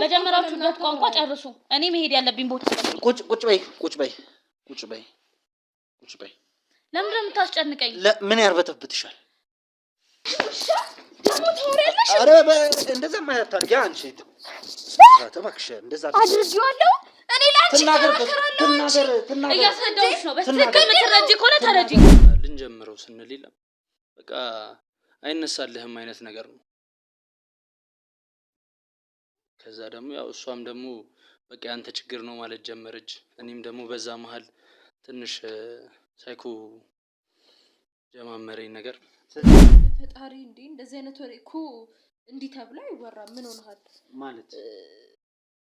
በጀመራችሁበት ቋንቋ ጨርሱ እኔ መሄድ ያለብኝ ቦታ ቁጭ በይ ለምን የምታስጨንቀኝ ምን ያርበተብትሻል አረ እንደዛ ማለት ታርጊ አንቺ ተባክሽ እንደዛ አድርጊዋለሁ እኔ ላንቺ ተናገራለሁ እያስረዳሁሽ ነው በትክክል ምትረጂ ከሆነ ተረጂ ልንጀምረው ስንል ይላል በቃ አይነሳልህም አይነት ነገር ነው ከዛ ደግሞ ያው እሷም ደግሞ በቃ ያንተ ችግር ነው ማለት ጀመረች እኔም ደግሞ በዛ መሃል ትንሽ ሳይኮ ጀማመረኝ ነገር ፈጣሪ እንዴ እንደዚህ አይነት ወሬ እኮ እንዲህ ተብሎ አይወራም ምን ሆነሃል ማለት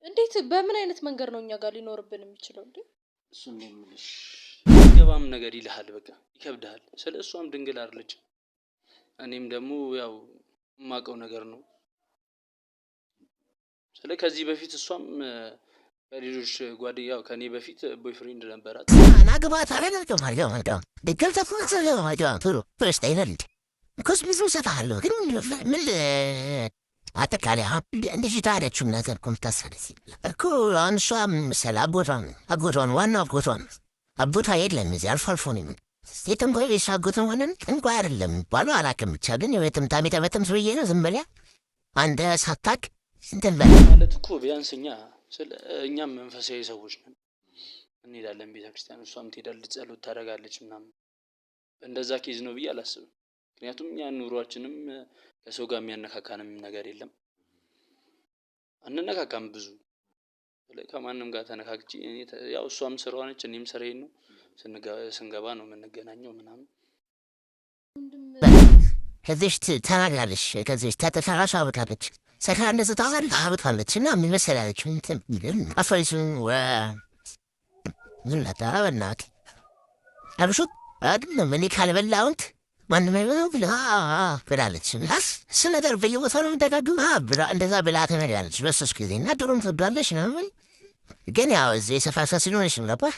እንዴት በምን አይነት መንገር ነው እኛ ጋር ሊኖርብን የሚችለው እንዴ እሱ እንደምልሽ ገባም ነገር ይልሃል በቃ ይከብዳል ስለሷም ድንግል አይደለች እኔም ደግሞ ያው ማቀው ነገር ነው ከዚህ በፊት እሷም ከሌሎች ጓደኛው ከኔ በፊት ቦይፍሬንድ ነበራት ናግባት አረጋግጠው ማለት ደገልተፈሰ ማለት ፍርስት አይነልድ ኮስ ብዙ ሰፋለሁ ግን ምን አጠቃላይ እንደዚህ ታደችው ነገር ኮምታሰረሲ እኮ አንሷም አጎቷን ዋናው አጎቷ የለም እዚህ አልፎ ነው ሴትም ቆይ ይሳጉትን ሆነን እንኳን አይደለም ባሉ አላከም ብቻ ግን የቤትም ታሜታም ሰውዬ ነው ዝም ብለህ አንተ ሳታክ እንትን ማለት እኮ ቢያንስኛ እኛም መንፈሳዊ ሰዎች ነን እንሄዳለን ቤተክርስቲያን እሷም ትሄዳለች ጸሎት ታደርጋለች ምናምን እንደዛ ኬዝ ነው ብዬ አላስብም ምክንያቱም ያን ኑሯችንም ከሰው ጋር የሚያነካካንም ነገር የለም አንነካካም ብዙ ከማንንም ጋር ተነካክቺ ያው እሷም ስራዋ ነች እኔም ስራዬ ነው ስንገባ ነው የምንገናኘው ምናምን ከዚህ ተናግራለች ከዚህ ተተካራሽ አብታለች ሰካ እንደዛ ታብታለች እና ምን መሰላለች እንትን አፈሪሱ ምን ለታበናክ አብሹት አይደለም እኔ ካልበላውንት ማንም አይበላው ብላለች ስለነገር በየቦታው ነው የምትደጋግም ብላ እንደዛ ብላ ተናግራለች በሶስት ጊዜ እና ድሮም ትወዳለች ነው ግን ያው እዚህ የሰፋሳ ሲኖርሽ ነበር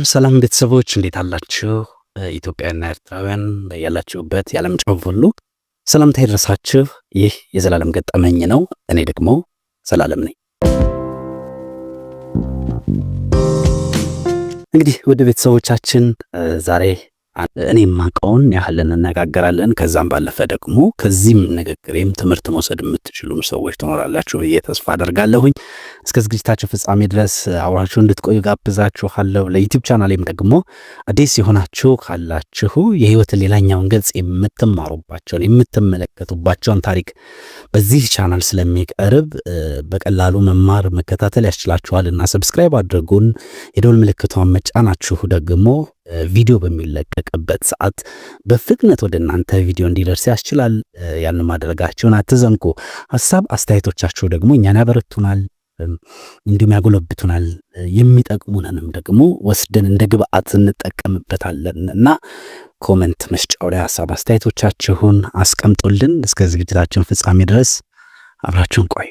ሰላም ቤተሰቦች እንዴት አላችሁ ኢትዮጵያውያንና ኤርትራውያን ያላችሁበት የዓለም ጫፍ ሁሉ ሰላምታ ይድረሳችሁ ይህ የዘላለም ገጠመኝ ነው እኔ ደግሞ ዘላለም ነኝ እንግዲህ ወደ ቤተሰቦቻችን ዛሬ እኔም ማቀውን ያህልን እንነጋገራለን ከዛም ባለፈ ደግሞ ከዚህም ንግግሬም ትምህርት መውሰድ የምትችሉም ሰዎች ትኖራላችሁ ብዬ ተስፋ አደርጋለሁኝ እስከ ዝግጅታችን ፍጻሜ ድረስ አብራችሁ እንድትቆዩ ጋብዛችኋለሁ ለዩቲዩብ ቻናሌም ደግሞ አዲስ የሆናችሁ ካላችሁ የህይወት ሌላኛውን ገጽ የምትማሩባቸውን የምትመለከቱባቸውን ታሪክ በዚህ ቻናል ስለሚቀርብ በቀላሉ መማር መከታተል ያስችላችኋልና ሰብስክራይብ አድርጉን የደወል ምልክቷን መጫናችሁ ደግሞ ቪዲዮ በሚለቀቅበት ሰዓት በፍጥነት ወደ እናንተ ቪዲዮ እንዲደርስ ያስችላል ያን ማድረጋችሁን አትዘንጉ ሐሳብ አስተያየቶቻችሁ ደግሞ እኛን ያበረቱናል እንዲሁም ያጎለብቱናል የሚጠቅሙንም ደግሞ ወስደን እንደ ግብአት እንጠቀምበታለንና ኮሜንት መስጫው ላይ ሐሳብ አስተያየቶቻችሁን አስቀምጡልን እስከ ዝግጅታችን ፍጻሜ ድረስ አብራችሁን ቆዩ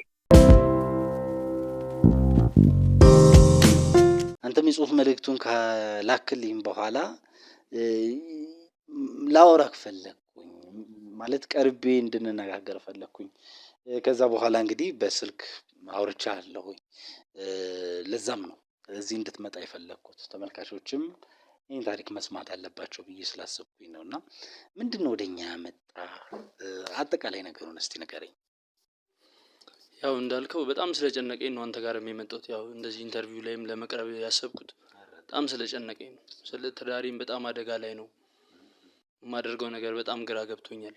አንተም የጽሁፍ መልእክቱን ከላክልኝ በኋላ ላወራክ ፈለኩኝ ማለት ቀርቤ እንድንነጋገር ፈለኩኝ ከዛ በኋላ እንግዲህ በስልክ አውርቻለሁኝ ለዛም ነው እዚህ እንድትመጣ የፈለኩት ተመልካቾችም ይህን ታሪክ መስማት አለባቸው ብዬ ስላሰብኩኝ ነውና ምንድነው ወደኛ ያመጣ አጠቃላይ ነገሩን እስቲ ንገረኝ ያው እንዳልከው በጣም ስለጨነቀኝ ነው አንተ ጋር የመጣሁት ያው እንደዚህ ኢንተርቪው ላይም ለመቅረብ ያሰብኩት በጣም ስለጨነቀኝ ነው ስለ ትዳሬም በጣም አደጋ ላይ ነው የማደርገው ነገር በጣም ግራ ገብቶኛል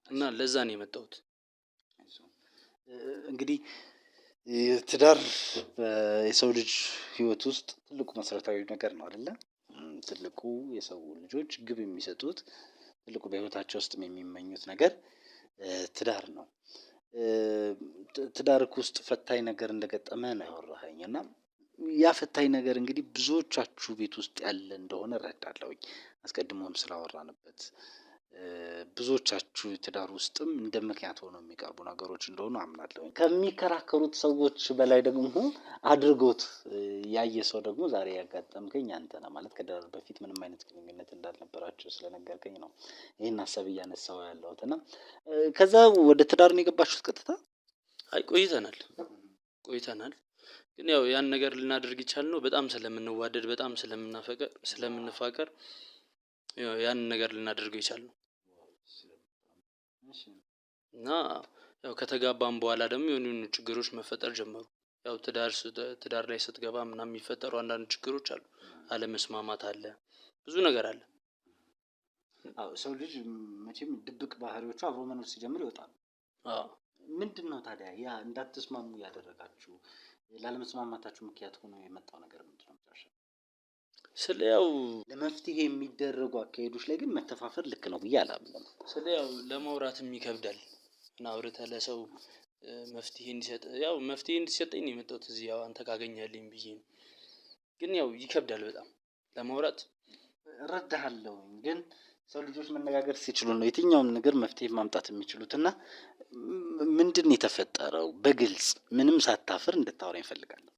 እና ለዛ ነው የመጣሁት እንግዲህ ትዳር የሰው ልጅ ህይወት ውስጥ ትልቁ መሰረታዊ ነገር ነው አይደለ ትልቁ የሰው ልጆች ግብ የሚሰጡት ትልቁ በህይወታቸው ውስጥ የሚመኙት ነገር ትዳር ነው ትዳርክ ውስጥ ፈታኝ ነገር እንደገጠመ ነው ያወራኸኝና ያ ፈታኝ ነገር እንግዲህ ብዙዎቻችሁ ቤት ውስጥ ያለ እንደሆነ እረዳለሁኝ አስቀድሞም ስላወራንበት ብዙዎቻችሁ ትዳር ውስጥም እንደ ምክንያት ሆነው የሚቀርቡ ነገሮች እንደሆኑ አምናለሁ። ከሚከራከሩት ሰዎች በላይ ደግሞ አድርጎት ያየ ሰው ደግሞ ዛሬ ያጋጠምከኝ አንተ ነህ። ማለት ከትዳር በፊት ምንም አይነት ግንኙነት እንዳልነበራችሁ ስለነገርከኝ ነው ይህን ሀሳብ እያነሳው ያለሁት። እና ከዛ ወደ ትዳር ነው የገባችሁት ቀጥታ? አይ ቆይተናል ግን ያው ያን ነገር ልናደርግ ይቻልነው በጣም ስለምንዋደድ በጣም ስለምንፋቀር ያን ነገር ልናደርገው ይቻልነው እና ያው ከተጋባን በኋላ ደግሞ የሆኑ ችግሮች መፈጠር ጀመሩ። ያው ትዳር ላይ ስትገባ ምናምን የሚፈጠሩ አንዳንድ ችግሮች አሉ። አለመስማማት አለ፣ ብዙ ነገር አለ። አዎ ሰው ልጅ መቼም ድብቅ ባህሪዎቹ አብሮ መኖር ሲጀምር ይወጣሉ። ምንድነው ታዲያ ያ እንዳትስማሙ ያደረጋችሁ? ላለመስማማታችሁ ምክንያት ሆኖ የመጣው ነገር ምንድነው? ያው ለመፍትሄ የሚደረጉ አካሄዶች ላይ ግን መተፋፈር ልክ ነው ብዬ አላምንም። ያው ለማውራትም ይከብዳል እና አውርተህ ለሰው መፍትሄ እንዲሰጠኝ ነው የመጣሁት እዚህ ያው አንተ ካገኘህልኝ ብዬ ነው። ግን ያው ይከብዳል በጣም ለማውራት። እረዳሃለሁ ግን ሰው ልጆች መነጋገር ሲችሉ ነው የትኛውም ነገር መፍትሄ ማምጣት የሚችሉት። እና ምንድን ነው የተፈጠረው? በግልጽ ምንም ሳታፍር እንድታወራ ይፈልጋለሁ።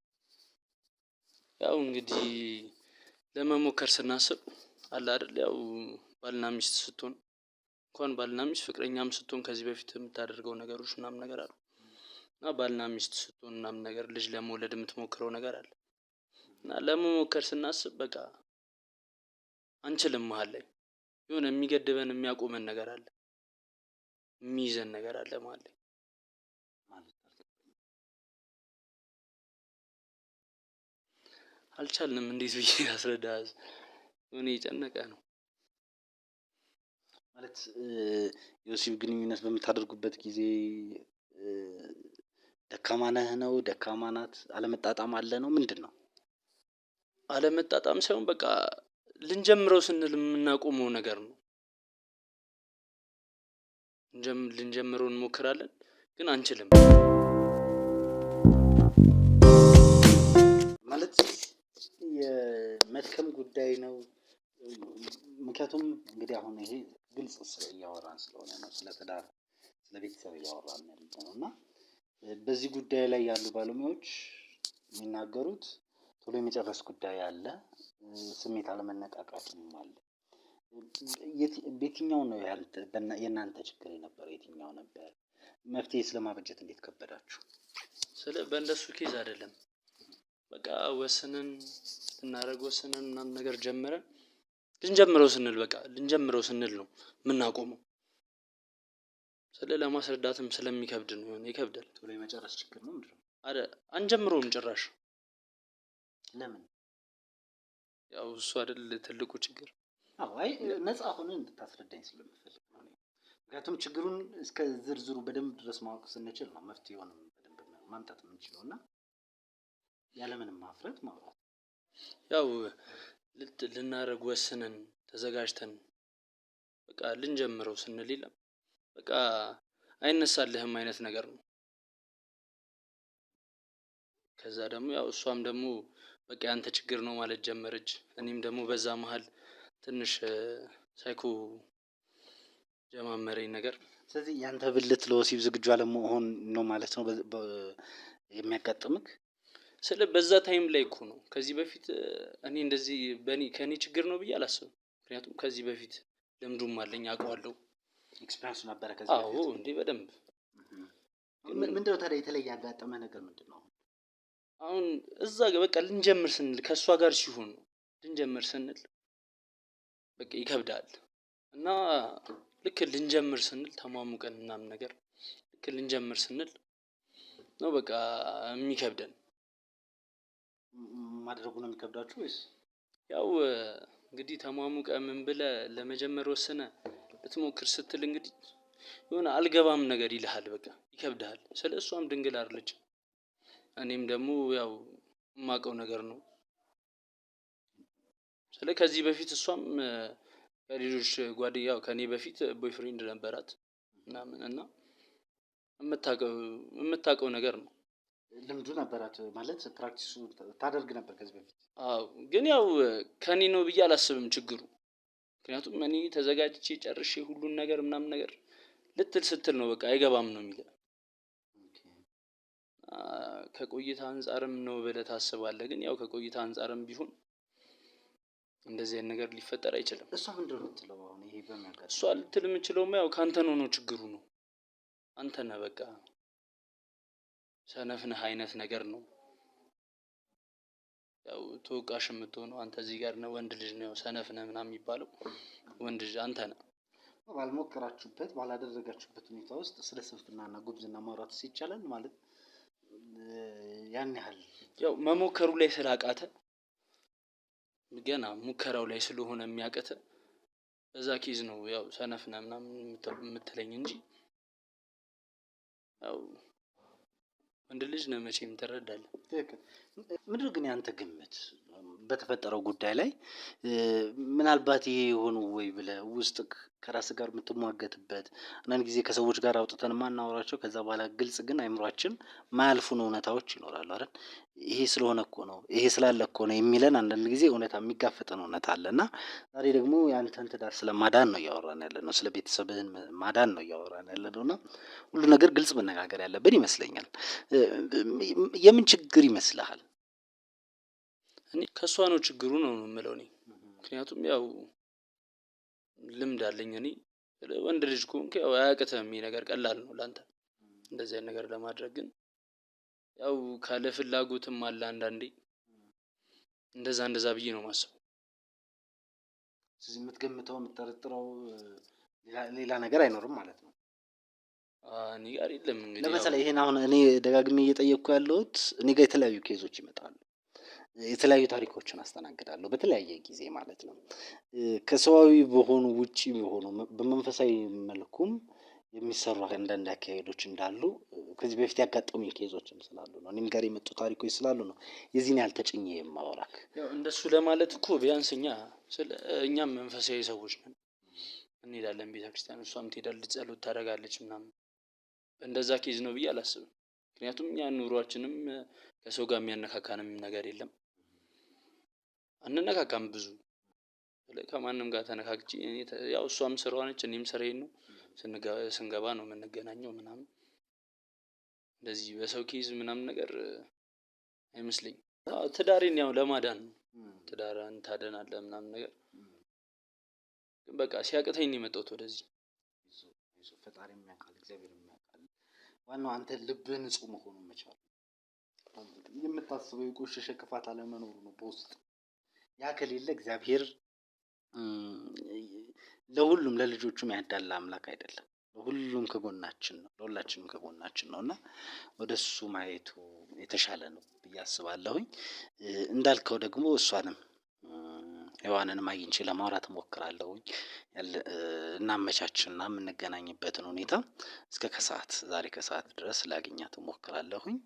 ያው እንግዲህ ለመሞከር ስናስብ አለ አይደል ያው ባልና ሚስት ስትሆን እንኳን ባልና ሚስት ፍቅረኛም ስትሆን ከዚህ በፊት የምታደርገው ነገሮች ምናምን ነገር አሉ እና ባልና ሚስት ስትሆን ምናምን ነገር ልጅ ለመውለድ የምትሞክረው ነገር አለ እና ለመሞከር ስናስብ በቃ አንችልም። መሀል ላይ የሆነ የሚገድበን የሚያቆመን ነገር አለ፣ የሚይዘን ነገር አለ መሀል ላይ። አልቻልንም። እንዴት ብዬ አስረዳህ? እኔ የጨነቀ ነው ማለት የወሲብ ግንኙነት በምታደርጉበት ጊዜ ደካማ ነህ ነው ደካማ ናት አለመጣጣም አለ ነው ምንድን ነው? አለመጣጣም ሳይሆን በቃ ልንጀምረው ስንል የምናቆመው ነገር ነው። ልንጀምረው እንሞክራለን ግን አንችልም። ማለት የመድከም ጉዳይ ነው። ምክንያቱም እንግዲህ አሁን ይሄ ግልጽ እያወራን ስለሆነ ነው፣ ስለ ትዳር ስለ ቤተሰብ እያወራን ያለነው እና በዚህ ጉዳይ ላይ ያሉ ባለሙያዎች የሚናገሩት ቶሎ የመጨረስ ጉዳይ አለ፣ ስሜት አለመነቃቃትም አለ። የትኛው ነው የእናንተ ችግር የነበረው? የትኛው ነበር? መፍትሄ ስለማበጀት እንዴት ከበዳችሁ? በእንደሱ ኬዝ አይደለም። በቃ ወስነን ምናምን ነገር ጀመረን ልንጀምረው ስንል ነው የምናቆመው። ለማስረዳትም ስለሚከብድ ነው ይከብዳል። ቶሎ የመጨረስ ችግር ነው ምንድነው? አንጀምረውም ጭራሽ። ለምን? ያው እሱ አይደል ትልቁ ችግር። አይ ነፃ ሆነ እንድታስረዳኝ ስለምፈልግ ነው። ምክንያቱም ችግሩን እስከ ዝርዝሩ በደንብ ድረስ ማወቅ ስንችል ነው መፍትሄውንም በደንብ ማምጣት የምንችለው እና ያለምንም ማፍረት ማውራት። ያው ልናደርግ ወስነን ተዘጋጅተን በቃ ልንጀምረው ስንል የለም በቃ አይነሳልህም አይነት ነገር ነው። ከዛ ደግሞ ያው እሷም ደግሞ በቃ ያንተ ችግር ነው ማለት ጀመረች። እኔም ደግሞ በዛ መሀል ትንሽ ሳይኮ ጀማመረኝ ነገር። ስለዚህ ያንተ ብልት ለወሲብ ዝግጁ አለመሆን ነው ማለት ነው የሚያጋጥምክ? በዛ ታይም ላይ እኮ ነው። ከዚህ በፊት እኔ እንደዚህ ከኔ ችግር ነው ብዬ አላስብም። ምክንያቱም ከዚህ በፊት ልምዱም አለኝ አውቀዋለሁ። ኤክስፒሪየንስ ነበረ ከዚህ በፊት? አዎ እንዴ በደንብ። ምንድነው ታዲያ የተለየ ያጋጠመ ነገር ምንድነው? አሁን እዛ በቃ ልንጀምር ስንል ከእሷ ጋር ሲሆን ነው ልንጀምር ስንል በቃ ይከብዳል እና ልክ ልንጀምር ስንል ተሟሙቀን ምናምን ነገር ልክ ልንጀምር ስንል ነው በቃ የሚከብደን። ማድረጉ ነው የሚከብዳችሁ ወይስ? ያው እንግዲህ ተሟሙቀ ምን ብለህ ለመጀመር ወሰነ ልትሞክር ስትል እንግዲህ የሆነ አልገባም ነገር ይልሃል፣ በቃ ይከብዳል። እሷም ድንግል አይደለች፣ እኔም ደግሞ ያው የማውቀው ነገር ነው። ከዚህ በፊት እሷም ከሌሎች ጓደኛው ከኔ በፊት ቦይፍሬንድ ነበራት ምናምን እና የምታውቀው ነገር ነው። ልምዱ ነበራት ማለት ፕራክቲሱ ታደርግ ነበር ከዚህ በፊት? አዎ ግን ያው ከኔ ነው ብዬ አላስብም ችግሩ። ምክንያቱም እኔ ተዘጋጅቼ ጨርሼ ሁሉን ነገር ምናምን ነገር ልትል ስትል ነው በቃ አይገባም ነው የሚለው። ከቆይታ አንፃርም ነው ብለህ ታስባለህ። ግን ያው ከቆይታ አንፃርም ቢሆን እንደዚህ አይነት ነገር ሊፈጠር አይችልም። እሷ ምንድነው የምትለው አሁን? ይሄ በመንገድ እሷ ልትል የምችለውማ ያው ካንተ ነው ችግሩ ነው። አንተ ነህ በቃ ሰነፍ ነህ አይነት ነገር ነው። ያው ተወቃሽ የምትሆነው አንተ እዚህ ጋር ነው። ወንድ ልጅ ነው ሰነፍ ነህ ምናምን የሚባለው ወንድ ልጅ አንተ ነህ። ባልሞከራችሁበት ባላደረጋችሁበት ሁኔታ ውስጥ ስለ ስንፍናና ጉብዝና ማውራት ይቻላል ማለት ያን ያህል ያው መሞከሩ ላይ ስላቃተ ገና ሙከራው ላይ ስለሆነ የሚያቀተ በዛ ኬዝ ነው ያው ሰነፍ ነህ ምናምን የምትለኝ እንጂ ያው ወንድ ልጅ ነው መቼም ትረዳለህ። ምንድነው ግን ያንተ ግምት በተፈጠረው ጉዳይ ላይ ምናልባት ይሄ የሆኑ ወይ ብለህ ውስጥ ከራስ ጋር የምትሟገትበት አንዳንድ ጊዜ ከሰዎች ጋር አውጥተን ማናወራቸው ከዛ በኋላ ግልጽ ግን አይምሯችን ማያልፉን እውነታዎች ይኖራሉ አይደል? ይሄ ስለሆነ እኮ ነው ይሄ ስላለ እኮ ነው የሚለን አንዳንድ ጊዜ እውነታ የሚጋፈጠን እውነታ አለና ዛሬ ደግሞ ያንተን ትዳር ስለማዳን ነው እያወራን ያለነው፣ ስለ ቤተሰብህን ማዳን ነው እያወራን ያለነውና ሁሉ ነገር ግልጽ መነጋገር ያለብን ይመስለኛል። የምን ችግር ይመስልሃል? እኔ ከሷ ነው ችግሩ ነው የምለው እኔ። ምክንያቱም ያው ልምድ አለኝ እኔ። ወንድ ልጅ ከሆንክ ያው አያቅተህም፣ ይሄ ነገር ቀላል ነው ላንተ እንደዚህ አይነት ነገር ለማድረግ። ግን ያው ካለ ፍላጎትም አለ አንዳንዴ እንደዛ ብዬ ነው ማስበው። ስለዚህ የምትገምተው የምትጠረጥረው ሌላ ነገር አይኖርም ማለት ነው? እኔ ጋር የለም። እንግዲህ ለምሳሌ ይሄን አሁን እኔ ደጋግሜ እየጠየቅኩ ያለሁት እኔ ጋር የተለያዩ ኬዞች ይመጣሉ፣ የተለያዩ ታሪኮችን አስተናግዳለሁ በተለያየ ጊዜ ማለት ነው። ከሰዋዊ በሆኑ ውጪ በሆኑ በመንፈሳዊ መልኩም የሚሰሩ አንዳንድ አካሄዶች እንዳሉ ከዚህ በፊት ያጋጠሙኝ ኬዞችም ስላሉ ነው። እኔም ጋር የመጡ ታሪኮች ስላሉ ነው የዚህን ያህል ተጭኜ የማወራክ። ያው እንደሱ ለማለት እኮ ቢያንስ እኛም መንፈሳዊ ሰዎች ነን፣ እንሄዳለን ቤተክርስቲያን፣ እሷም ትሄዳለች፣ ጸሎት ታደርጋለች ምናምን። እንደዛ ኬዝ ነው ብዬ አላስብም። ምክንያቱም ያ ኑሯችንም ከሰው ጋር የሚያነካካንም ነገር የለም፣ አንነካካም ብዙ። ከማንም ጋር ተነካክቼ ያው እሷም ስራዋ ነች እኔም ስራዬን ነው፣ ስንገባ ነው የምንገናኘው ምናምን። እንደዚህ በሰው ኬዝ ምናምን ነገር አይመስለኝም። ትዳሬን ያው ለማዳን ነው፣ ትዳርን ታደናለህ ምናምን ነገር። ግን በቃ ሲያቅተኝ ነው የመጣሁት ወደዚህ። ፈጣሪ የሚያውቃል፣ እግዚአብሔር የሚያውቃል። ዋናው አንተ ልብህ ንጹህ መሆኑ መቻል፣ የምታስበው የቆሸሸ ክፋት አለመኖሩ ነው በውስጥ። ያ ከሌለ እግዚአብሔር ለሁሉም ለልጆቹም ያዳላ አምላክ አይደለም። ለሁሉም ከጎናችን ነው፣ ለሁላችንም ከጎናችን ነውና ወደሱ ማየቱ የተሻለ ነው ብዬ አስባለሁኝ። እንዳልከው ደግሞ እሷንም ሔዋንንም አግኝቼ ለማውራት እሞክራለሁኝ። እናመቻችና የምንገናኝበትን ሁኔታ እስከ ዛሬ ከሰዓት ድረስ ላገኛት እሞክራለሁኝ።